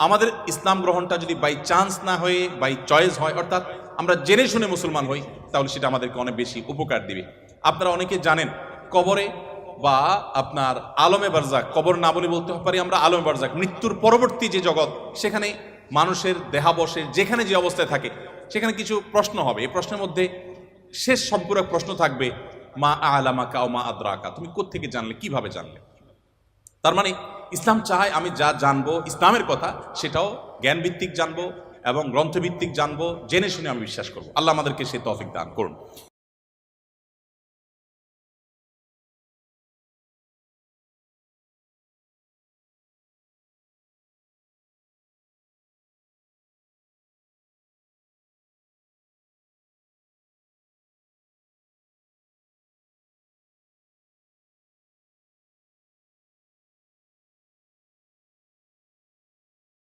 আমাদের ইসলাম গ্রহণটা যদি by chance না হয়ে বাই চয়েস হয়, অর্থাৎ আমরা জেনে শুনে মুসলমান হই, তাহলে সেটা আমাদেরকে অনেক বেশি উপকার দিবে। আপনারা অনেকে জানেন কবরে বা আপনার আলমে বারজাক, কবর না বলে বলতে পারি আমরা আলমে বারজাক, মৃত্যুর পরবর্তী যে জগৎ, সেখানে মানুষের দেহাবশের যেখানে যে অবস্থায় থাকে সেখানে কিছু প্রশ্ন হবে। এই প্রশ্নের মধ্যে শেষ সবগুলো প্রশ্ন থাকবে, মা আলামাকা ও মা আদরাকা, তুমি কোত্থেকে জানলে, কিভাবে জানলে। তার মানে ইসলাম চায় আমি যা জানবো ইসলামের কথা, সেটাও জ্ঞান ভিত্তিক জানবো এবং গ্রন্থভিত্তিক জানবো, জেনে শুনে আমি বিশ্বাস করবো। আল্লাহ আমাদেরকে সে তৌফিক দান করুন।